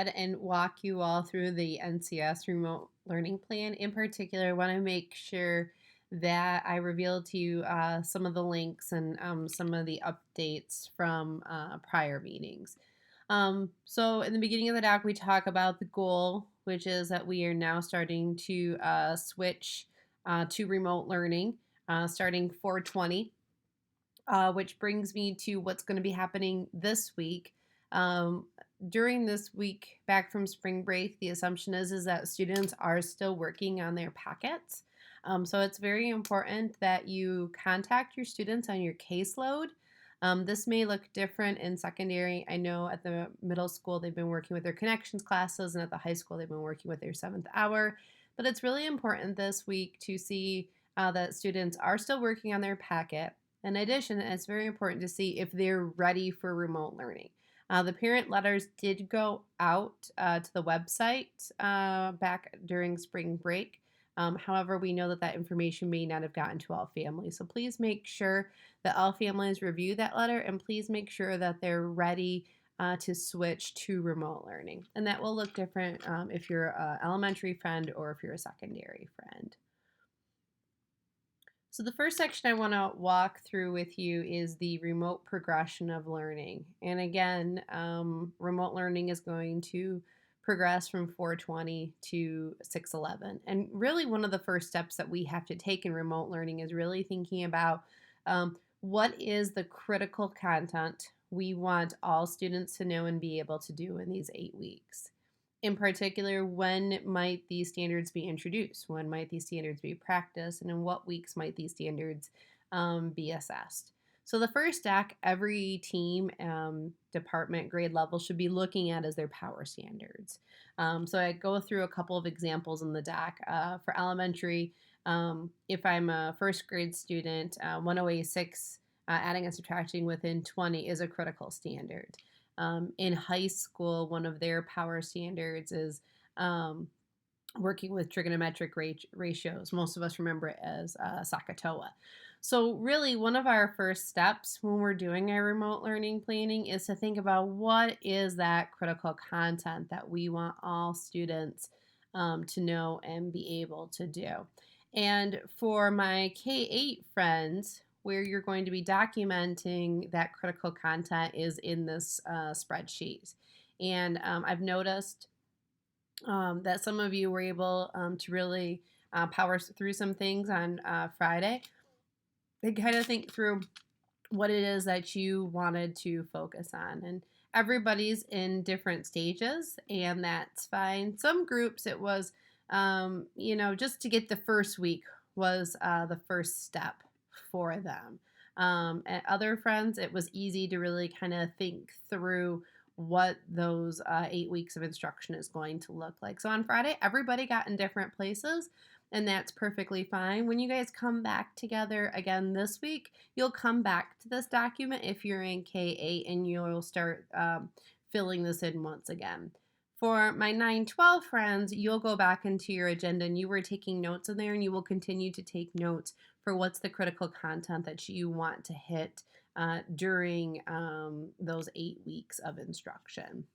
And walk you all through the NCS remote learning plan. In particular, I want to make sure that I reveal to you some of the links and some of the updates from prior meetings. So, in the beginning of the doc, we talk about the goal, which is that we are now starting to switch to remote learning starting 420, which brings me to what's going to be happening this week. Um, During this week back from spring break, the assumption is that students are still working on their packets. So it's very important that you contact your students on your caseload. This may look different in secondary. I know at the middle school they've been working with their connections classes, and at the high school they've been working with their seventh hour. But it's really important this week to see that students are still working on their packet. In addition, it's very important to see if they're ready for remote learning. The parent letters did go out to the website back during spring break. However, we know that that information may not have gotten to all families. So please make sure that all families review that letter, and please make sure that they're ready to switch to remote learning. And that will look different if you're an elementary friend or if you're a secondary friend. So the first section I want to walk through with you is the remote progression of learning. And again, remote learning is going to progress from 420 to 611. And really one of the first steps that we have to take in remote learning is really thinking about what is the critical content we want all students to know and be able to do in these 8 weeks. In particular, when might these standards be introduced? When might these standards be practiced? And in what weeks might these standards be assessed? So the first stack every team, department, grade level should be looking at is their power standards. So I go through a couple of examples in the doc. For elementary, if I'm a first grade student, 108.6 adding and subtracting within 20 is a critical standard. In high school, one of their power standards is working with trigonometric ratios. Most of us remember it as SOHCAHTOA. So really, one of our first steps when we're doing our remote learning planning is to think about what is that critical content that we want all students to know and be able to do. And for my K-8 friends, where you're going to be documenting that critical content is in this spreadsheet. And I've noticed that some of you were able to really power through some things on Friday. They kind of think through what it is that you wanted to focus on. And everybody's in different stages, and that's fine. Some groups, it was, just to get the first week was the first step for them. And other friends, it was easy to really kind of think through what those 8 weeks of instruction is going to look like. So on Friday, everybody got in different places, and that's perfectly fine. When you guys come back together again this week, you'll come back to this document if you're in K-8, and you'll start filling this in once again. For my 9-12 friends, you'll go back into your agenda and you were taking notes in there, and you will continue to take notes for what's the critical content that you want to hit during those 8 weeks of instruction.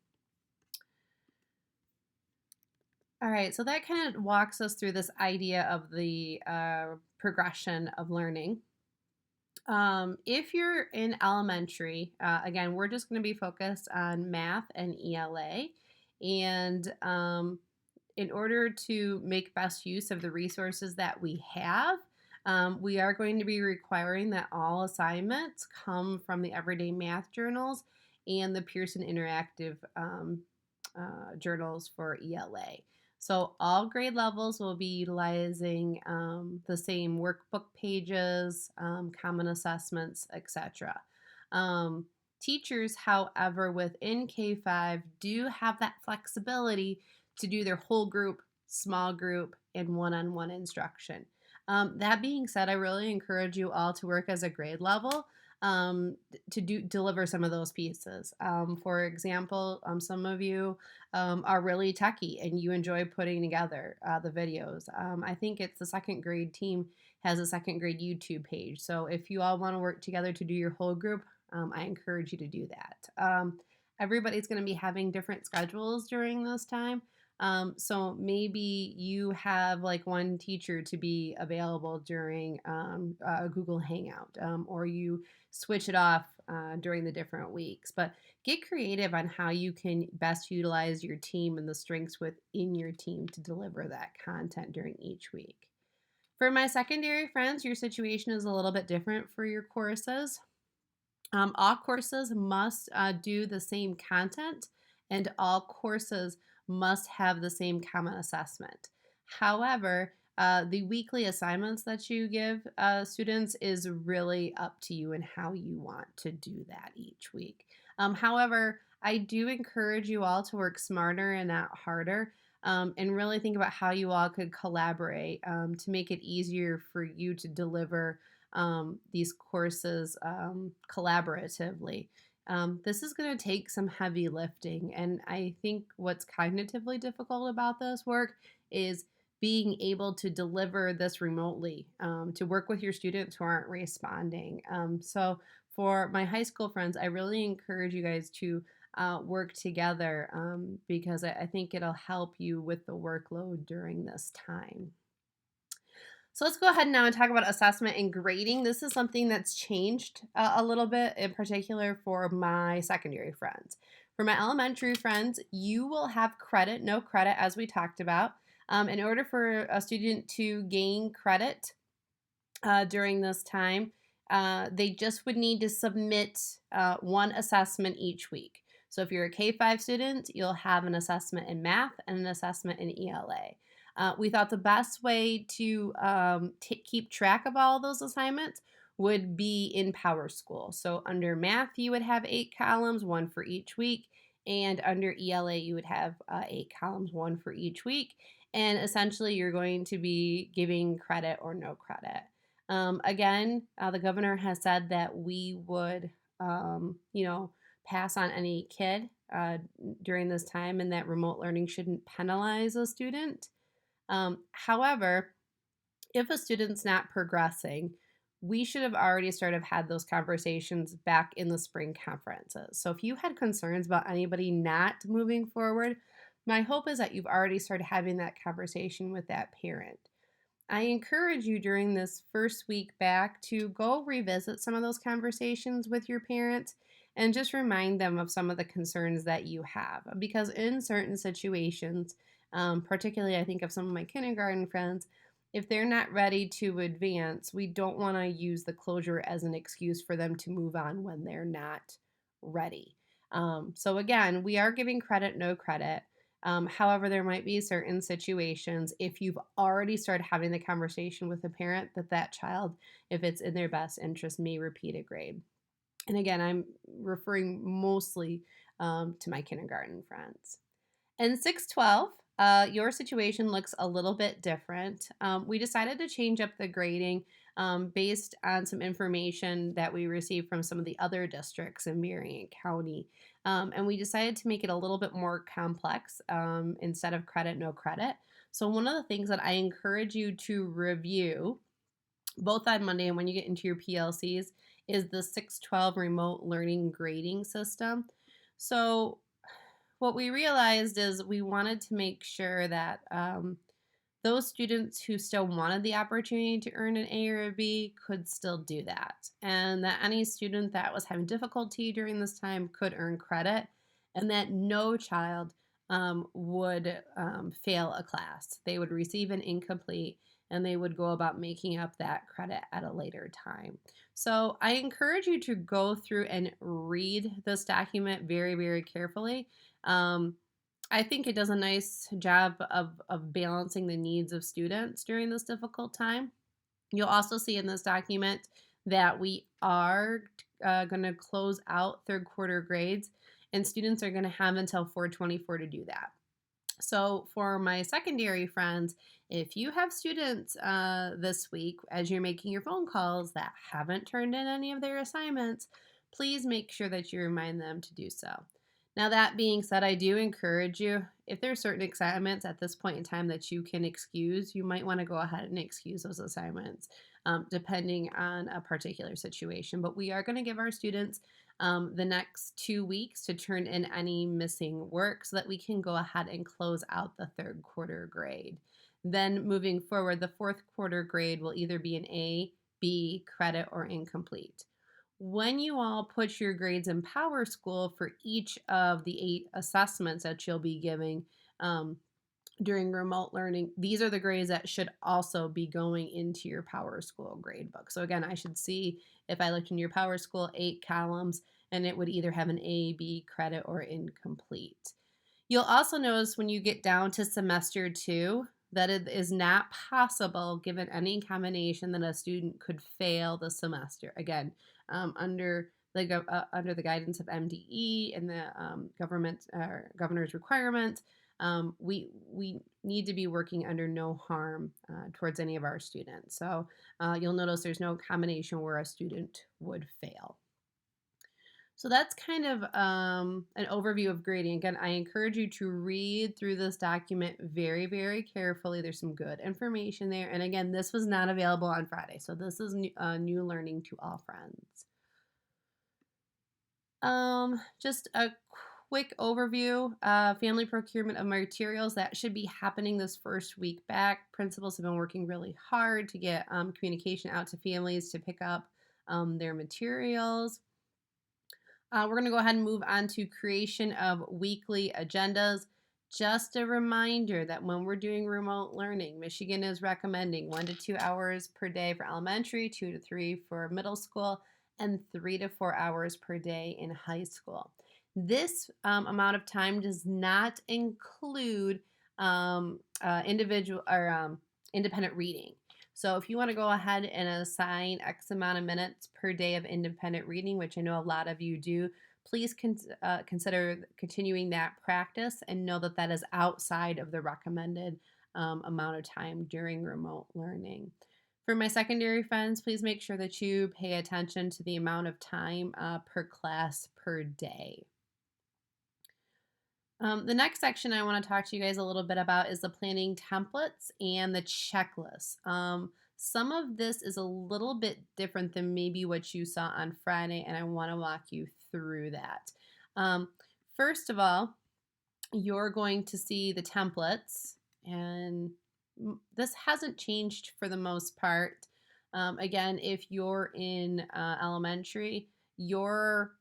All right, so that kind of walks us through this idea of the progression of learning. If you're in elementary, again, we're just going to be focused on math and ELA. And in order to make best use of the resources that we have, we are going to be requiring that all assignments come from the Everyday Math journals and the Pearson Interactive journals for ELA. So all grade levels will be utilizing the same workbook pages, common assessments, etc. Teachers, however, within K-5 do have that flexibility to do their whole group, small group, and one-on-one instruction. That being said, I really encourage you all to work as a grade level to deliver some of those pieces. For example, some of you are really techie and you enjoy putting together the videos. I think it's the second grade team has a second grade YouTube page. So if you all want to work together to do your whole group, I encourage you to do that. Everybody's going to be having different schedules during this time. So maybe you have like one teacher to be available during Google Hangout, or you switch it off during the different weeks. But get creative on how you can best utilize your team and the strengths within your team to deliver that content during each week. For my secondary friends, your situation is a little bit different for your courses. All courses must do the same content, and all courses must have the same common assessment. However, the weekly assignments that you give students is really up to you and how you want to do that each week. However, I do encourage you all to work smarter and not harder. And really think about how you all could collaborate to make it easier for you to deliver these courses collaboratively. This is going to take some heavy lifting, and I think what's cognitively difficult about this work is being able to deliver this remotely, to work with your students who aren't responding. So, for my high school friends, I really encourage you guys to work together because I think it'll help you with the workload during this time. So let's go ahead now and talk about assessment and grading. This is something that's changed a little bit, in particular for my secondary friends. For my elementary friends, you will have credit, no credit, as we talked about. In order for a student to gain credit during this time, they just would need to submit one assessment each week. So if you're a K-5 student, you'll have an assessment in math and an assessment in ELA. We thought the best way to keep track of all those assignments would be in PowerSchool. So under math, you would have 8 columns, one for each week. And under ELA, you would have 8 columns, one for each week. And essentially, you're going to be giving credit or no credit. Again, the governor has said that we would, pass on any kid during this time, and that remote learning shouldn't penalize a student. However, if a student's not progressing, we should have already had those conversations back in the spring conferences. So if you had concerns about anybody not moving forward, my hope is that you've already started having that conversation with that parent. I encourage you during this first week back to go revisit some of those conversations with your parents and just remind them of some of the concerns that you have. Because in certain situations, particularly I think of some of my kindergarten friends, if they're not ready to advance, we don't want to use the closure as an excuse for them to move on when they're not ready. So again, we are giving credit, no credit. However, there might be certain situations if you've already started having the conversation with a parent that child, if it's in their best interest, may repeat a grade. And again, I'm referring mostly to my kindergarten friends. In 612, your situation looks a little bit different. We decided to change up the grading based on some information that we received from some of the other districts in Marion County. And we decided to make it a little bit more complex instead of credit, no credit. So, one of the things that I encourage you to review both on Monday and when you get into your PLCs is the 612 remote learning grading system. So, what we realized is we wanted to make sure that those students who still wanted the opportunity to earn an A or a B could still do that. And that any student that was having difficulty during this time could earn credit, and that no child would fail a class. They would receive an incomplete and they would go about making up that credit at a later time. So I encourage you to go through and read this document very, very carefully. I think it does a nice job of balancing the needs of students during this difficult time. You'll also see in this document that we are going to close out third quarter grades, and students are going to have until 4/24 to do that. So for my secondary friends, if you have students this week as you're making your phone calls that haven't turned in any of their assignments, please make sure that you remind them to do so. Now, that being said, I do encourage you, if there are certain assignments at this point in time that you can excuse, you might want to go ahead and excuse those assignments, depending on a particular situation. But we are going to give our students the next 2 weeks to turn in any missing work so that we can go ahead and close out the third quarter grade. Then moving forward, the fourth quarter grade will either be an A, B, credit, or incomplete. When you all put your grades in PowerSchool for each of the 8 assessments that you'll be giving, during remote learning, these are the grades that should also be going into your PowerSchool gradebook. So again, I should see, if I looked in your PowerSchool, 8 columns, and it would either have an A, B, credit, or incomplete. You'll also notice when you get down to semester 2 that it is not possible, given any combination, that a student could fail the semester. Again, under the guidance of MDE and the governor's requirements, we need to be working under no harm towards any of our students. So you'll notice there's no combination where a student would fail. So that's kind of an overview of grading. Again, I encourage you to read through this document very, very carefully. There's some good information there. And again, this was not available on Friday. So this is new learning to all friends. Just a quick overview, family procurement of materials. That should be happening this first week back. Principals have been working really hard to get communication out to families to pick up their materials. We're going to go ahead and move on to creation of weekly agendas. Just a reminder that when we're doing remote learning, Michigan is recommending 1 to 2 hours per day for elementary, 2 to 3 for middle school, and 3 to 4 hours per day in high school. This amount of time does not include individual or independent reading. So if you want to go ahead and assign X amount of minutes per day of independent reading, which I know a lot of you do, please consider continuing that practice and know that that is outside of the recommended amount of time during remote learning. For my secondary friends, please make sure that you pay attention to the amount of time per class per day. The next section I want to talk to you guys a little bit about is the planning templates and the checklist. Some of this is a little bit different than maybe what you saw on Friday, and I want to walk you through that. First of all, you're going to see the templates, and this hasn't changed for the most part. Again, if you're in elementary, your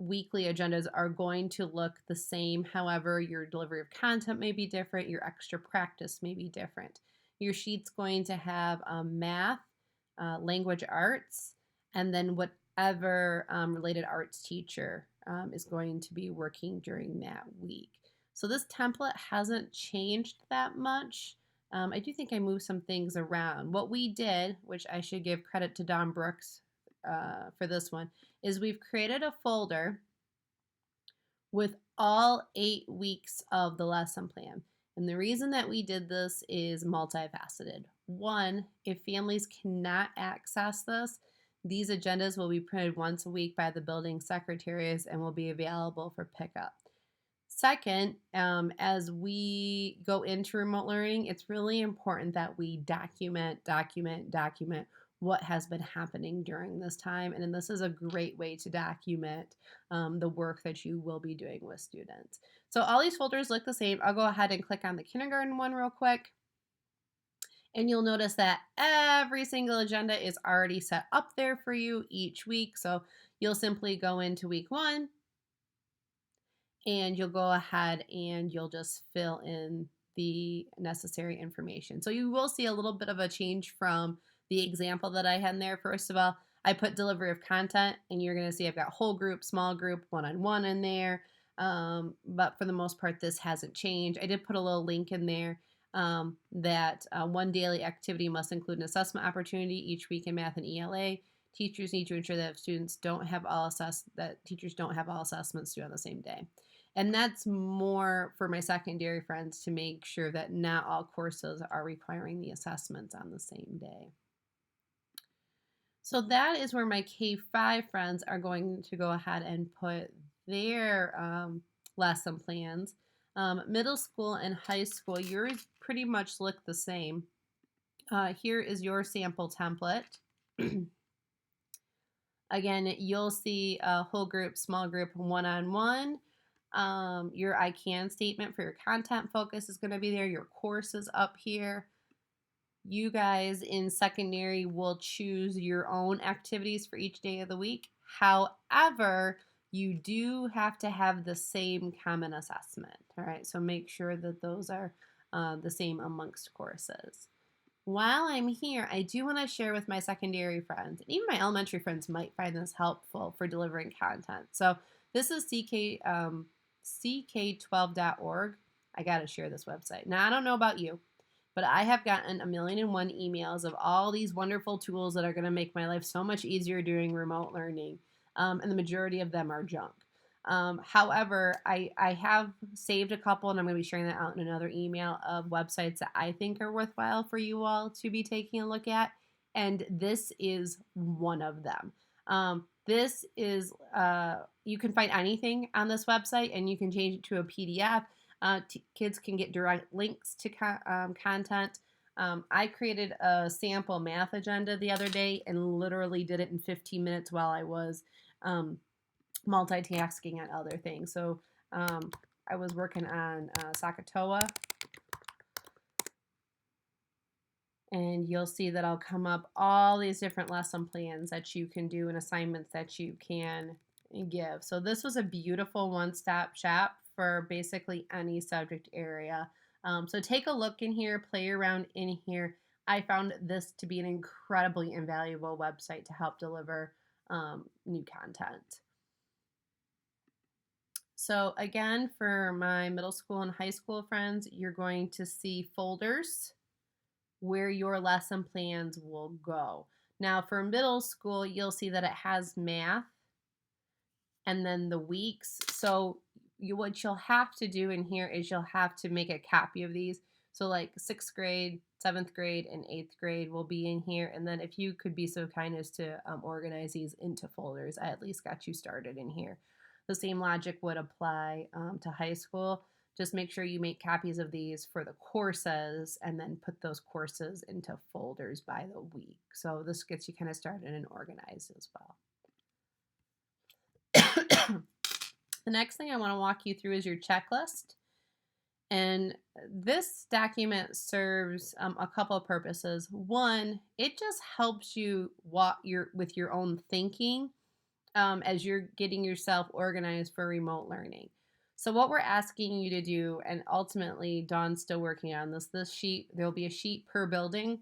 weekly agendas are going to look the same. However, your delivery of content may be different. Your extra practice may be different. Your sheet's going to have math, language arts, and then whatever related arts teacher is going to be working during that week. So this template hasn't changed that much. I do think I moved some things around. What we did, which I should give credit to Don Brooks for this one, is we've created a folder with all 8 weeks of the lesson plan. And the reason that we did this is multifaceted. One, if families cannot access this, these agendas will be printed once a week by the building secretaries and will be available for pickup. Second, as we go into remote learning, it's really important that we document what has been happening during this time. And then this is a great way to document the work that you will be doing with students. So all these folders look the same. I'll go ahead and click on the kindergarten one real quick. And you'll notice that every single agenda is already set up there for you each week. So you'll simply go into week 1 and you'll go ahead and you'll just fill in the necessary information. So you will see a little bit of a change from the example that I had in there. First of all, I put delivery of content, and you're going to see I've got whole group, small group, one-on-one in there. But for the most part, this hasn't changed. I did put a little link in there that one daily activity must include an assessment opportunity each week in math and ELA. Teachers need to ensure that teachers don't have all assessments due on the same day. And that's more for my secondary friends to make sure that not all courses are requiring the assessments on the same day. So that is where my K-5 friends are going to go ahead and put their lesson plans. Middle school and high school, yours pretty much look the same. Here is your sample template. Again, you'll see a whole group, small group, one-on-one. Your I can statement for your content focus is going to be there. Your course is up here. You guys in secondary will choose your own activities for each day of the week. However, you do have to have the same common assessment. All right, so make sure that those are the same amongst courses. While I'm here, I do want to share with my secondary friends, and even my elementary friends might find this helpful for delivering content. So this is ck12.org. I got to share this website. Now, I don't know about you, but I have gotten 1,000,001 emails of all these wonderful tools that are going to make my life so much easier doing remote learning, and the majority of them are junk. However, I have saved a couple, and I'm going to be sharing that out in another email of websites that I think are worthwhile for you all to be taking a look at. And this is one of them. This is, you can find anything on this website and you can change it to a PDF. Kids can get direct links to content. I created a sample math agenda the other day and literally did it in 15 minutes while I was multitasking on other things. So I was working on SOHCAHTOA, and you'll see that I'll come up all these different lesson plans that you can do and assignments that you can give. So this was a beautiful one-stop shop for basically any subject area. So take a look in here, play around in here. I found this to be an incredibly invaluable website to help deliver new content. So again, for my middle school and high school friends, you're going to see folders where your lesson plans will go. Now for middle school, you'll see that it has math and then the weeks. So what you'll have to do in here is you'll have to make a copy of these. So like 6th grade, 7th grade, and 8th grade will be in here. And then if you could be so kind as to organize these into folders, I at least got you started in here. The same logic would apply to high school. Just make sure you make copies of these for the courses and then put those courses into folders by the week. So this gets you kind of started and organized as well. The next thing I want to walk you through is your checklist. And this document serves a couple of purposes. One, it just helps you walk with your own thinking as you're getting yourself organized for remote learning. So what we're asking you to do, and ultimately Dawn's still working on this sheet, there'll be a sheet per building,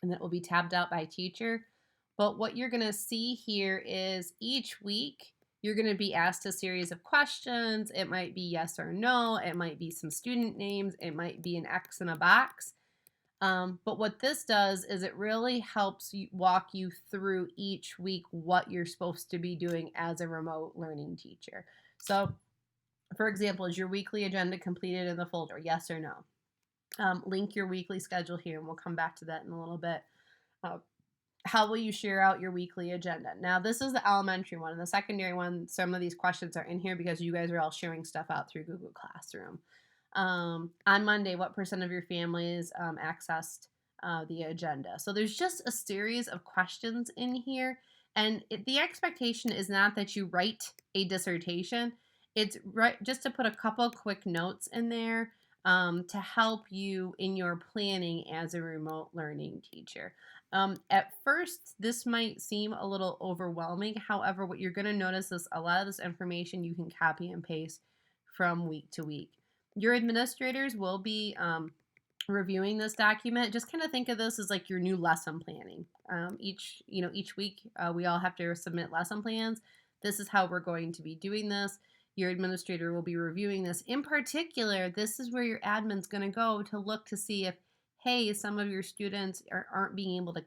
and that will be tabbed out by teacher. But what you're going to see here is each week you're going to be asked a series of questions. It might be yes or no. It might be some student names. It might be an X in a box. But what this does is it really helps you walk you through each week what you're supposed to be doing as a remote learning teacher. So, for example, is your weekly agenda completed in the folder? Yes or no? Link your weekly schedule here, and we'll come back to that in a little bit. How will you share out your weekly agenda? Now, this is the elementary one. And the secondary one, some of these questions are in here because you guys are all sharing stuff out through Google Classroom. On Monday, what percent of your families accessed the agenda? So there's just a series of questions in here. And the expectation is not that you write a dissertation. It's just to put a couple quick notes in there to help you in your planning as a remote learning teacher. At first, this might seem a little overwhelming. However, what you're going to notice is a lot of this information you can copy and paste from week to week. Your administrators will be reviewing this document. Just kind of think of this as like your new lesson planning. Each week we all have to submit lesson plans. This is how we're going to be doing this. Your administrator will be reviewing this. In particular, this is where your admin's going to go to look to see if, hey, some of your students aren't being able to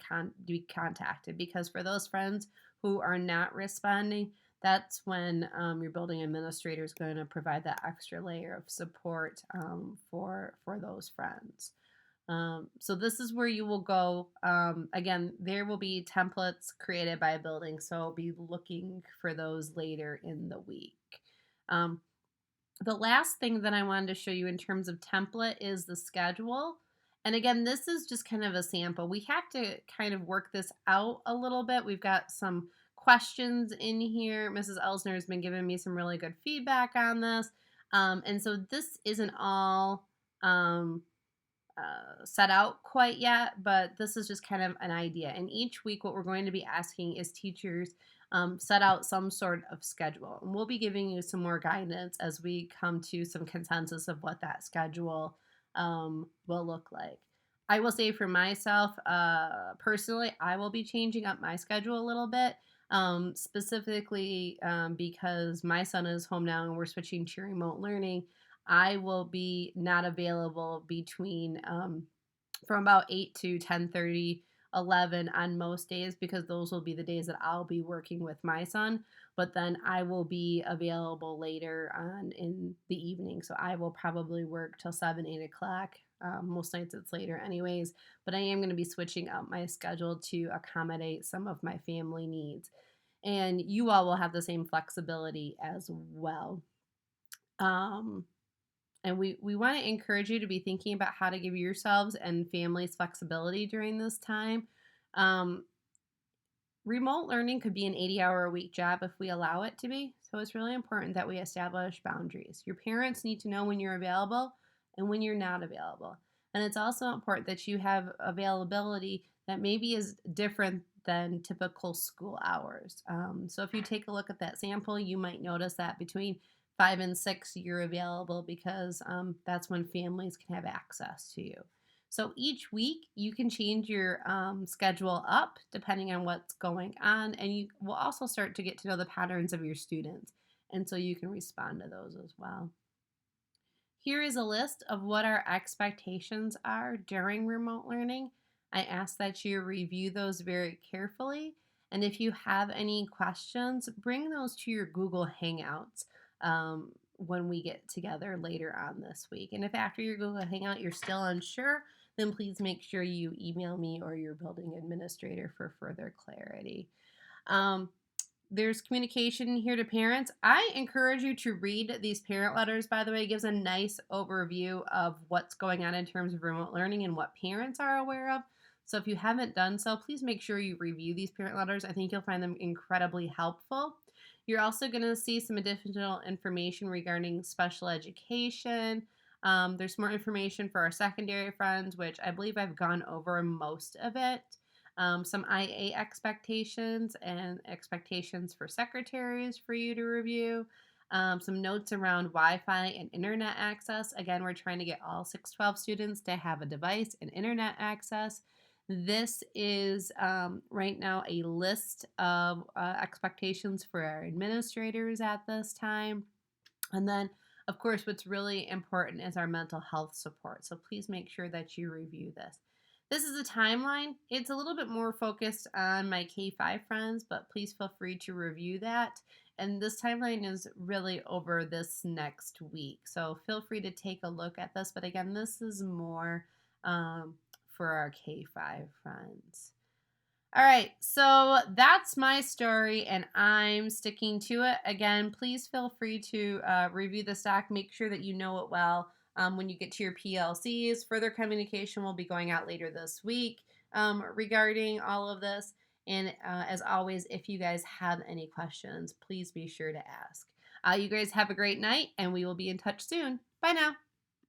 be contacted, because for those friends who are not responding, that's when your building administrator is going to provide that extra layer of support for those friends. So this is where you will go. Again, there will be templates created by a building, so I'll be looking for those later in the week. The last thing that I wanted to show you in terms of template is the schedule. And again, this is just kind of a sample. We have to kind of work this out a little bit. We've got some questions in here. Mrs. Elsner has been giving me some really good feedback on this. And so this isn't all um, set out quite yet, but this is just kind of an idea. And each week, what we're going to be asking is teachers set out some sort of schedule. And we'll be giving you some more guidance as we come to some consensus of what that schedule will look like. I will say for myself, personally, I will be changing up my schedule a little bit. Specifically because my son is home now and we're switching to remote learning. I will be not available between from about 8 to 10:30, 11 on most days because those will be the days that I'll be working with my son. But then I will be available later on in the evening. So I will probably work till 7, 8 o'clock. Most nights it's later, anyways. But I am going to be switching up my schedule to accommodate some of my family needs. And you all will have the same flexibility as well. Um, and we want to encourage you to be thinking about how to give yourselves and families flexibility during this time. Um, Remote learning could be an 80-hour a week job if we allow it to be. So it's really important that we establish boundaries. Your parents need to know when you're available and when you're not available. And it's also important that you have availability that maybe is different than typical school hours. So if you take a look at that sample, you might notice that between 5 and 6, you're available because that's when families can have access to you. So each week you can change your schedule up depending on what's going on, and you will also start to get to know the patterns of your students. And so you can respond to those as well. Here is a list of what our expectations are during remote learning. I ask that you review those very carefully. And if you have any questions, bring those to your Google Hangouts when we get together later on this week. And if after your Google Hangout you're still unsure, then please make sure you email me or your building administrator for further clarity. Um, there's communication here to parents. I encourage you to read these parent letters, by the way. It gives a nice overview of what's going on in terms of remote learning and what parents are aware of. So if you haven't done so, please make sure you review these parent letters. I think you'll find them incredibly helpful. You're also going to see some additional information regarding special education. There's more information for our secondary friends, which I believe I've gone over most of it. Some IA expectations and expectations for secretaries for you to review. Some notes around Wi-Fi and internet access. Again, we're trying to get all 612 students to have a device and internet access. This is right now a list of expectations for our administrators at this time. And then, of course, what's really important is our mental health support. So please make sure that you review this. This is a timeline. It's a little bit more focused on my K-5 friends, but please feel free to review that. And this timeline is really over this next week. So feel free to take a look at this. But again, this is more for our K-5 friends. All right, so that's my story, and I'm sticking to it. Again, please feel free to review the stack. Make sure that you know it well when you get to your PLCs. Further communication will be going out later this week regarding all of this. And as always, if you guys have any questions, please be sure to ask. You guys have a great night, and we will be in touch soon. Bye now.